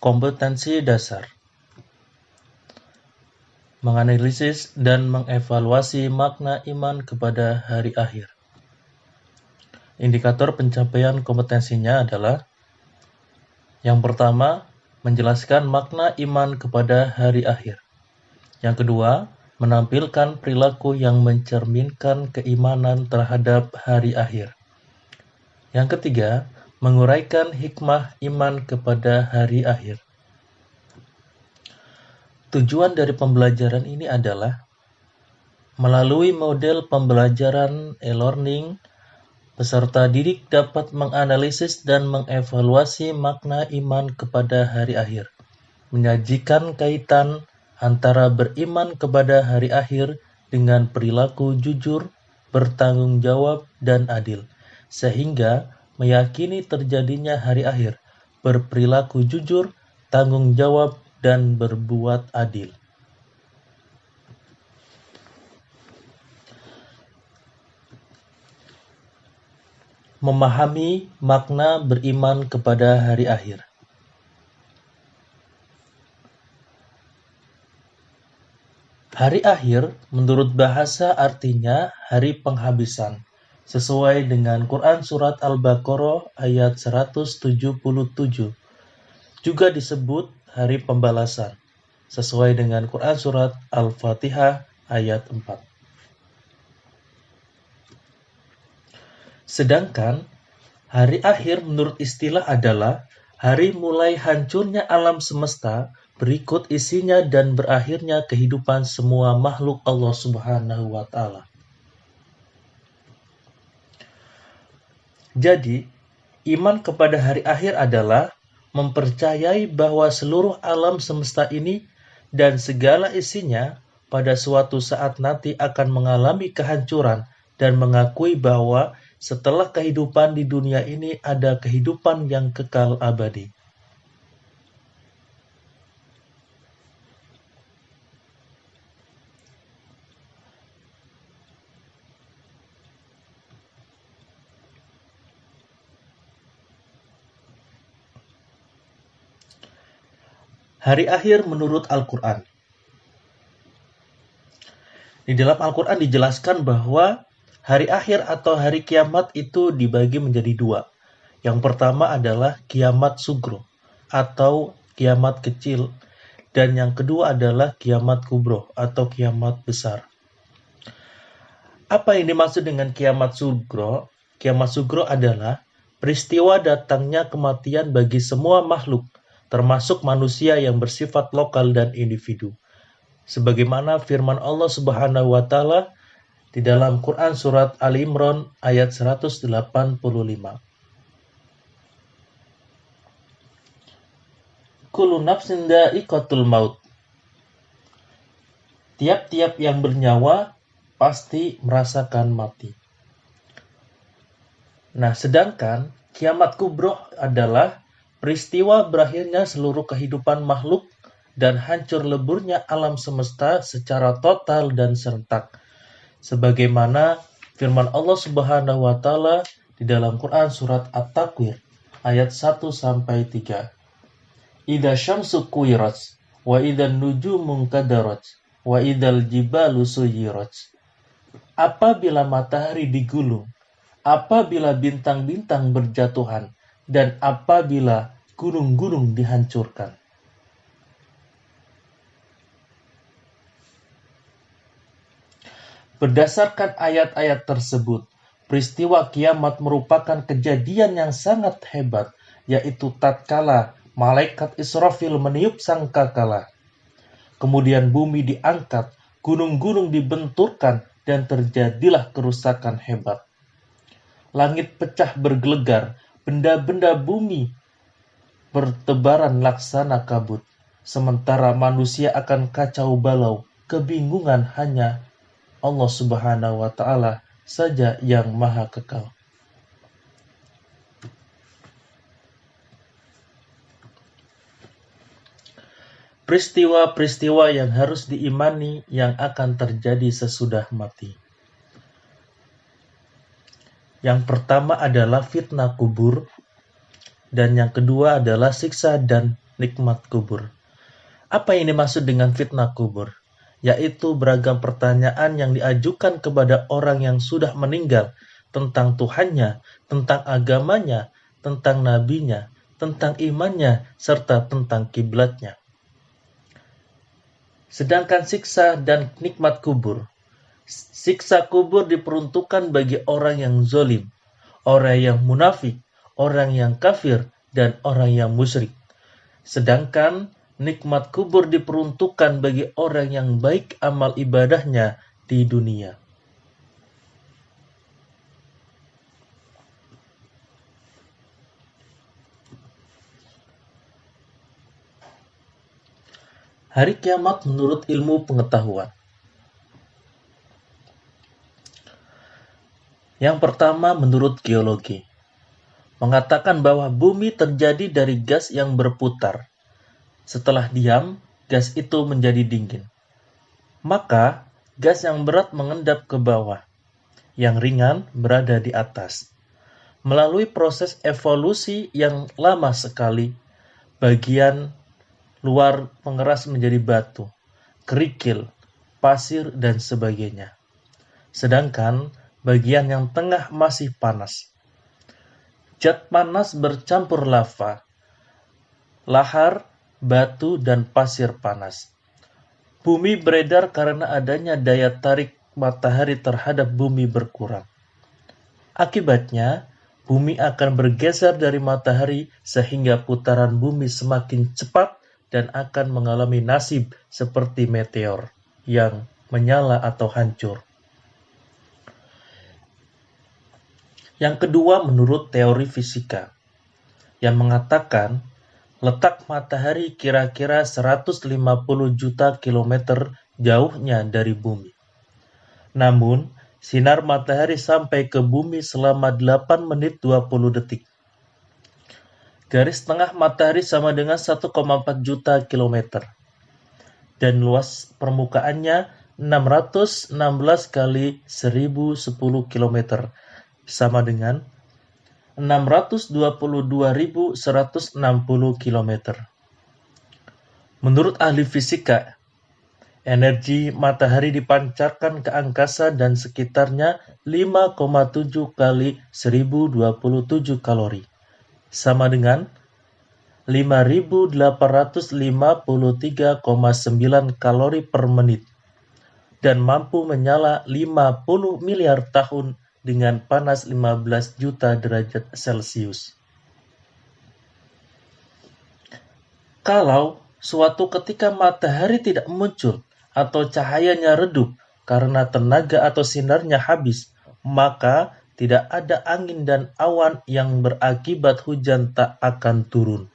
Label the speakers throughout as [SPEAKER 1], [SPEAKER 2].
[SPEAKER 1] Kompetensi dasar. Menganalisis dan mengevaluasi makna iman kepada hari akhir. Indikator pencapaian kompetensinya adalah: yang pertama, menjelaskan makna iman kepada hari akhir. Yang kedua, menampilkan perilaku yang mencerminkan keimanan terhadap hari akhir. Yang ketiga, menguraikan hikmah iman kepada hari akhir. Tujuan dari pembelajaran ini adalah melalui model pembelajaran e-learning, peserta didik dapat menganalisis dan mengevaluasi makna iman kepada hari akhir, menyajikan kaitan antara beriman kepada hari akhir dengan perilaku jujur, bertanggung jawab, dan adil, sehingga meyakini terjadinya hari akhir, berperilaku jujur, tanggung jawab, dan berbuat adil. Memahami makna beriman kepada hari akhir. Hari akhir menurut bahasa artinya hari penghabisan, sesuai dengan Quran Surat Al-Baqarah ayat 177. Juga disebut hari pembalasan, sesuai dengan Quran Surat Al-Fatihah ayat 4. Sedangkan hari akhir menurut istilah adalah hari mulai hancurnya alam semesta, berikut isinya dan berakhirnya kehidupan semua makhluk Allah Subhanahu wa Ta'ala. Jadi, iman kepada hari akhir adalah mempercayai bahwa seluruh alam semesta ini dan segala isinya pada suatu saat nanti akan mengalami kehancuran, dan mengakui bahwa setelah kehidupan di dunia ini ada kehidupan yang kekal abadi. Hari akhir menurut Al-Quran. Di dalam Al-Quran dijelaskan bahwa hari akhir atau hari kiamat itu dibagi menjadi dua. Yang pertama adalah kiamat sugro atau kiamat kecil, dan yang kedua adalah kiamat kubro atau kiamat besar. Apa yang dimaksud dengan kiamat sugro? Kiamat sugro adalah peristiwa datangnya kematian bagi semua makhluk, termasuk manusia yang bersifat lokal dan individu. Sebagaimana firman Allah Subhanahu wa Ta'ala di dalam Quran Surat Ali Imran ayat 185. Kullu nafsin dha'iqatul maut. Tiap-tiap yang bernyawa pasti merasakan mati. Nah, sedangkan kiamat kubro adalah peristiwa berakhirnya seluruh kehidupan makhluk dan hancur leburnya alam semesta secara total dan serentak. Sebagaimana firman Allah Subhanahu wa Ta'ala di dalam Quran Surat At-Takwir ayat 1-3. Idza syamsu kuwirat wa idzan nujumu kadarat wa idzal jibalu suyirat. Apabila matahari digulung, apabila bintang-bintang berjatuhan, dan apabila gunung-gunung dihancurkan. Berdasarkan ayat-ayat tersebut, peristiwa kiamat merupakan kejadian yang sangat hebat, yaitu tatkala malaikat Israfil meniup sangkakala. Kemudian bumi diangkat, gunung-gunung dibenturkan, dan terjadilah kerusakan hebat. Langit pecah bergelegar, benda-benda bumi bertebaran laksana kabut, sementara manusia akan kacau balau, kebingungan hanya Allah Subhanahu wa Ta'ala saja yang maha kekal. Peristiwa-peristiwa yang harus diimani yang akan terjadi sesudah mati. Yang pertama adalah fitnah kubur, dan yang kedua adalah siksa dan nikmat kubur. Apa yang dimaksud dengan fitnah kubur? Yaitu beragam pertanyaan yang diajukan kepada orang yang sudah meninggal tentang Tuhannya, tentang agamanya, tentang nabinya, tentang imannya, serta tentang kiblatnya. Sedangkan siksa dan nikmat kubur. Siksa kubur diperuntukkan bagi orang yang zolim, orang yang munafik, orang yang kafir, dan orang yang musyrik. Sedangkan nikmat kubur diperuntukkan bagi orang yang baik amal ibadahnya di dunia. Hari kiamat menurut ilmu pengetahuan. Yang pertama menurut geologi. Mengatakan bahwa bumi terjadi dari gas yang berputar. Setelah diam, gas itu menjadi dingin. Maka, gas yang berat mengendap ke bawah. Yang ringan berada di atas. Melalui proses evolusi yang lama sekali, bagian luar mengeras menjadi batu, kerikil, pasir, dan sebagainya. Sedangkan bagian yang tengah masih panas. Zat panas bercampur lava, lahar, batu, dan pasir panas. Bumi beredar karena adanya daya tarik matahari terhadap bumi berkurang. Akibatnya, bumi akan bergeser dari matahari sehingga putaran bumi semakin cepat dan akan mengalami nasib seperti meteor yang menyala atau hancur. Yang kedua menurut teori fisika, yang mengatakan letak matahari kira-kira 150 juta kilometer jauhnya dari bumi. Namun, sinar matahari sampai ke bumi selama 8 menit 20 detik. Garis tengah matahari sama dengan 1,4 juta kilometer. Dan luas permukaannya 616 kali 1010 kilometer, sama dengan 622.160 kilometer. Menurut ahli fisika, energi matahari dipancarkan ke angkasa dan sekitarnya 5,7 kali 1027 kalori, sama dengan 5.853,9 kalori per menit, dan mampu menyala 50 miliar tahun dengan panas 15 juta derajat Celcius. Kalau suatu ketika matahari tidak muncul atau cahayanya redup karena tenaga atau sinarnya habis, maka tidak ada angin dan awan yang berakibat hujan tak akan turun.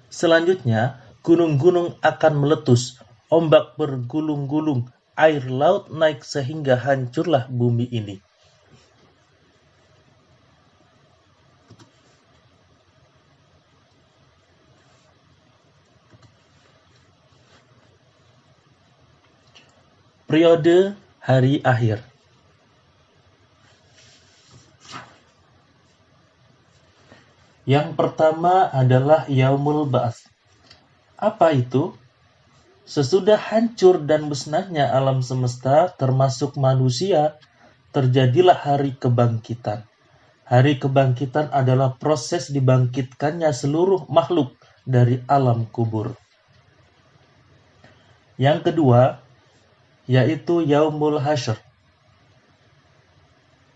[SPEAKER 1] Selanjutnya, gunung-gunung akan meletus, ombak bergulung-gulung, air laut naik sehingga hancurlah bumi ini. Periode hari akhir. Yang pertama adalah Yaumul Ba'ats. Apa itu? Sesudah hancur dan musnahnya alam semesta termasuk manusia, terjadilah hari kebangkitan. Hari kebangkitan adalah proses dibangkitkannya seluruh makhluk dari alam kubur. Yang kedua, yaitu Yaumul Hasyr,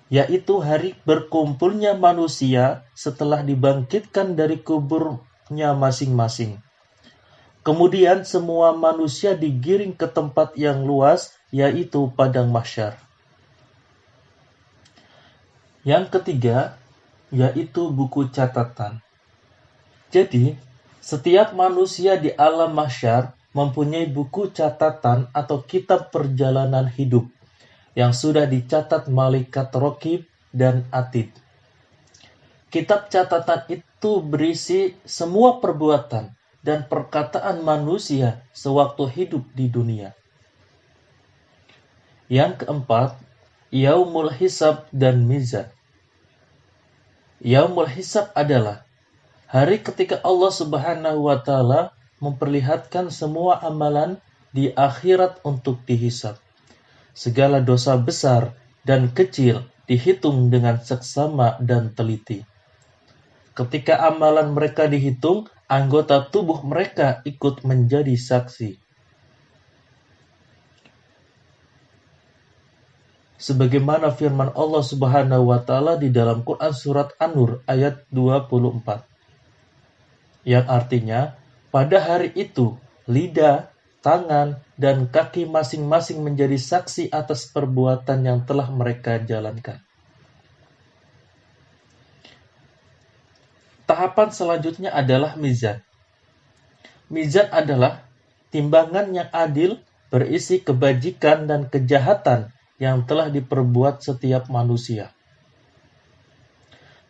[SPEAKER 1] yaitu hari berkumpulnya manusia setelah dibangkitkan dari kuburnya masing-masing. Kemudian semua manusia digiring ke tempat yang luas, yaitu padang mahsyar. Yang ketiga, yaitu buku catatan. Jadi, setiap manusia di alam mahsyar mempunyai buku catatan atau kitab perjalanan hidup yang sudah dicatat malaikat Raqib dan Atid. Kitab catatan itu berisi semua perbuatan dan perkataan manusia sewaktu hidup di dunia. Yang keempat, Yaumul Hisab dan Mizan. Yaumul Hisab adalah Hari ketika Allah Subhanahu wa taala memperlihatkan semua amalan di akhirat untuk dihisab. Segala dosa besar dan kecil dihitung dengan seksama dan teliti. Ketika amalan mereka dihitung, anggota tubuh mereka ikut menjadi saksi. Sebagaimana firman Allah Subhanahu wa taala di dalam Quran surat An-Nur ayat 24. Yang artinya, pada hari itu lidah, tangan, dan kaki masing-masing menjadi saksi atas perbuatan yang telah mereka jalankan. Tahapan selanjutnya adalah mizan. Mizan adalah timbangan yang adil berisi kebajikan dan kejahatan yang telah diperbuat setiap manusia.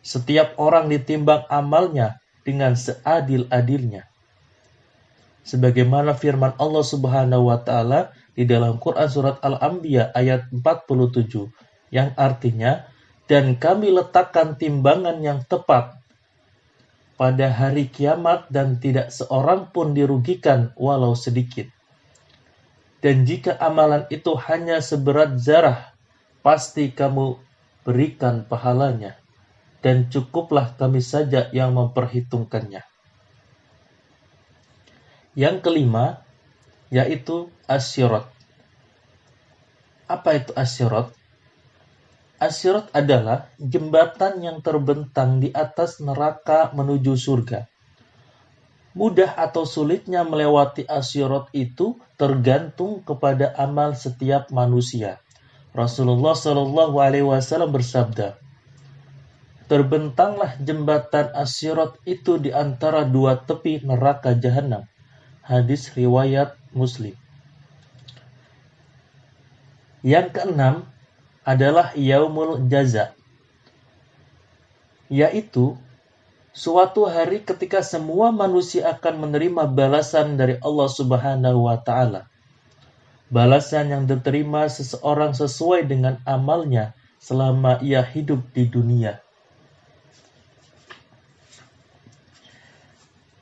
[SPEAKER 1] Setiap orang ditimbang amalnya dengan seadil-adilnya. Sebagaimana firman Allah Subhanahu wa taala di dalam Quran surat Al-Anbiya ayat 47 yang artinya, dan kami letakkan timbangan yang tepat pada hari kiamat dan tidak seorang pun dirugikan walau sedikit. Dan jika amalan itu hanya seberat zarah, pasti kamu berikan pahalanya, dan cukuplah kami saja yang memperhitungkannya. Yang kelima, yaitu asyirat. Apa itu asyirat? Asyirat adalah jembatan yang terbentang di atas neraka menuju surga. Mudah atau sulitnya melewati asyirat itu tergantung kepada amal setiap manusia. Rasulullah SAW bersabda, terbentanglah jembatan asyirat itu di antara dua tepi neraka jahanam. Hadis riwayat Muslim. Yang keenam adalah yaumul jaza, yaitu suatu hari ketika semua manusia akan menerima balasan dari Allah Subhanahu wa taala. Balasan yang diterima seseorang sesuai dengan amalnya selama ia hidup di dunia.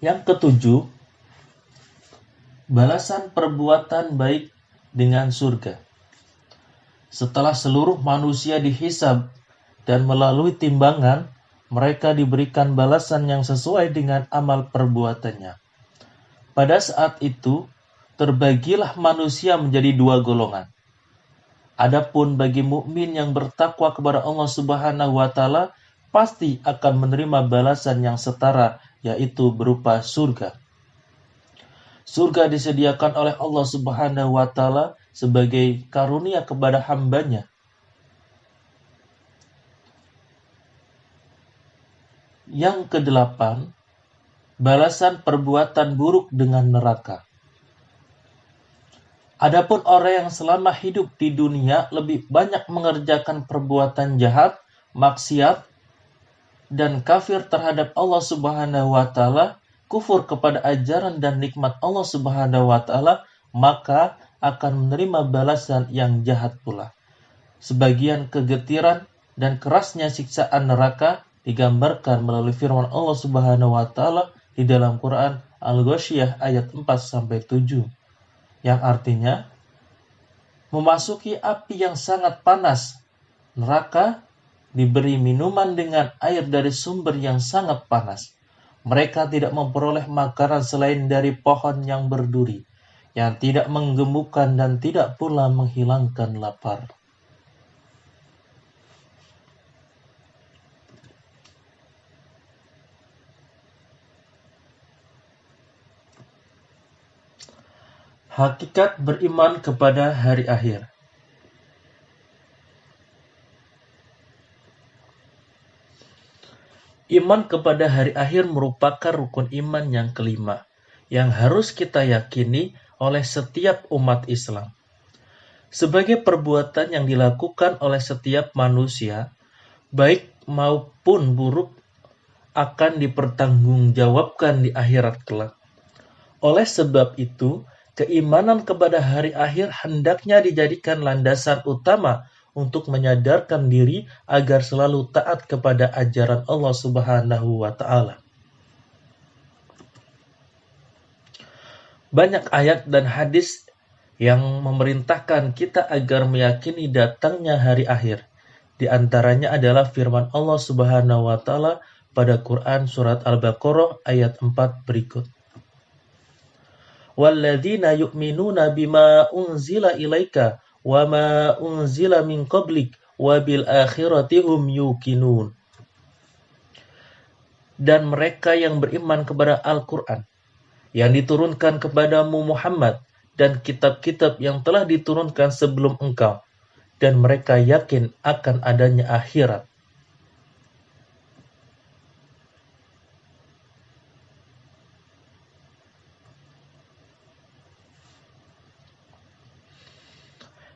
[SPEAKER 1] Yang ketujuh, balasan perbuatan baik dengan surga. Setelah seluruh manusia dihisab dan melalui timbangan, mereka diberikan balasan yang sesuai dengan amal perbuatannya. Pada saat itu, terbagilah manusia menjadi dua golongan. Adapun bagi mukmin yang bertakwa kepada Allah Subhanahu wa taala, pasti akan menerima balasan yang setara, yaitu berupa surga. Surga disediakan oleh Allah Subhanahu wa taala sebagai karunia kepada hambanya. Yang kedelapan, balasan perbuatan buruk dengan neraka. Adapun orang yang selama hidup di dunia lebih banyak mengerjakan perbuatan jahat, maksiat, dan kafir terhadap Allah Subhanahu wa taala, kufur kepada ajaran dan nikmat Allah Subhanahu wa taala, maka akan menerima balasan yang jahat pula. Sebagian kegetiran dan kerasnya siksaan neraka digambarkan melalui firman Allah Subhanahu wa taala di dalam Quran Al-Ghasyiyah ayat 4-7, yang artinya memasuki api yang sangat panas. Neraka diberi minuman dengan air dari sumber yang sangat panas. Mereka tidak memperoleh makanan selain dari pohon yang berduri, yang tidak menggemukkan dan tidak pula menghilangkan lapar. Hakikat beriman kepada hari akhir. Iman kepada hari akhir merupakan rukun iman yang kelima, yang harus kita yakini oleh setiap umat Islam. Sebagai perbuatan yang dilakukan oleh setiap manusia, baik maupun buruk, akan dipertanggungjawabkan di akhirat kelak. Oleh sebab itu, keimanan kepada hari akhir hendaknya dijadikan landasan utama untuk menyadarkan diri agar selalu taat kepada ajaran Allah Subhanahu wa taala. Banyak ayat dan hadis yang memerintahkan kita agar meyakini datangnya hari akhir. Di antaranya adalah firman Allah Subhanahu wa taala pada Quran surat Al-Baqarah ayat 4 berikut. Walladzina yu'minuna bima unzila ilaika wa ma unzila min qablik wa bil akhirati hum yuqinun. Dan mereka yang beriman kepada Al-Quran yang diturunkan kepadamu Muhammad dan kitab-kitab yang telah diturunkan sebelum engkau, dan mereka yakin akan adanya akhirat.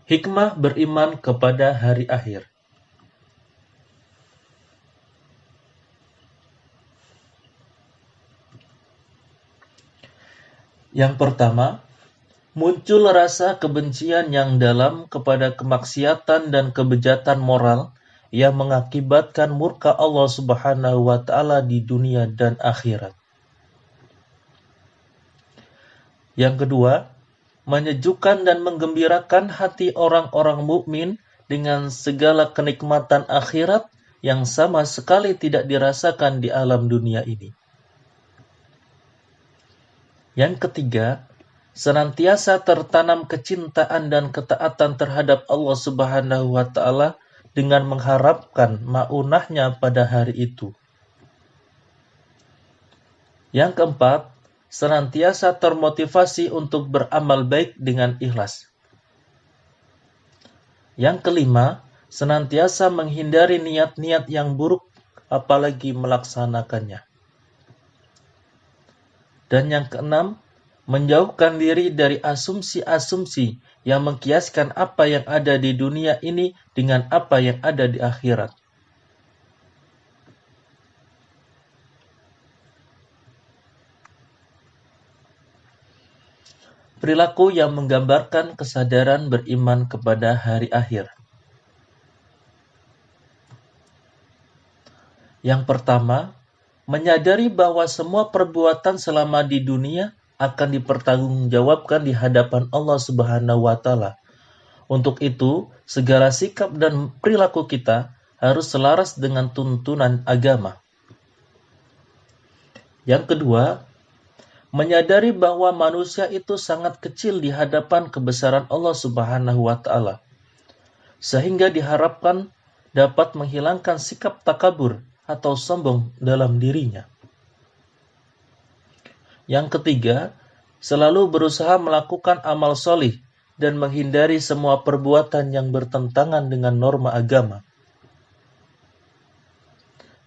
[SPEAKER 1] Hikmah beriman kepada hari akhir. Yang pertama, muncul rasa kebencian yang dalam kepada kemaksiatan dan kebejatan moral yang mengakibatkan murka Allah Subhanahu wa taala di dunia dan akhirat. Yang kedua, menyejukkan dan menggembirakan hati orang-orang mukmin dengan segala kenikmatan akhirat yang sama sekali tidak dirasakan di alam dunia ini. Yang ketiga, senantiasa tertanam kecintaan dan ketaatan terhadap Allah Subhanahu wa taala dengan mengharapkan maunahnya pada hari itu. Yang keempat, senantiasa termotivasi untuk beramal baik dengan ikhlas. Yang kelima, senantiasa menghindari niat-niat yang buruk apalagi melaksanakannya. Dan yang keenam, menjauhkan diri dari asumsi-asumsi yang mengkiaskan apa yang ada di dunia ini dengan apa yang ada di akhirat. Perilaku yang menggambarkan kesadaran beriman kepada hari akhir. Yang pertama, menyadari bahwa semua perbuatan selama di dunia akan dipertanggungjawabkan di hadapan Allah Subhanahu wa taala. Untuk itu, segala sikap dan perilaku kita harus selaras dengan tuntunan agama. Yang kedua, menyadari bahwa manusia itu sangat kecil di hadapan kebesaran Allah Subhanahu wa taala, sehingga diharapkan dapat menghilangkan sikap takabur atau sombong dalam dirinya. Yang ketiga, selalu berusaha melakukan amal solih dan menghindari semua perbuatan yang bertentangan dengan norma agama.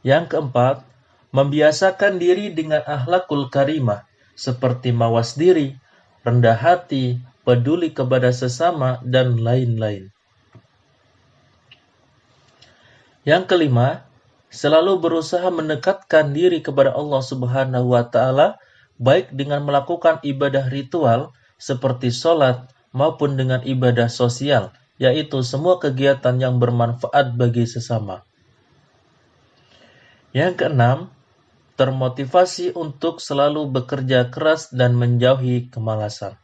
[SPEAKER 1] Yang keempat, membiasakan diri dengan akhlakul karimah, seperti mawas diri, rendah hati, peduli kepada sesama, dan lain-lain. Yang kelima, selalu berusaha mendekatkan diri kepada Allah Subhanahu wa taala, baik dengan melakukan ibadah ritual seperti sholat maupun dengan ibadah sosial, yaitu semua kegiatan yang bermanfaat bagi sesama. Yang keenam, termotivasi untuk selalu bekerja keras dan menjauhi kemalasan.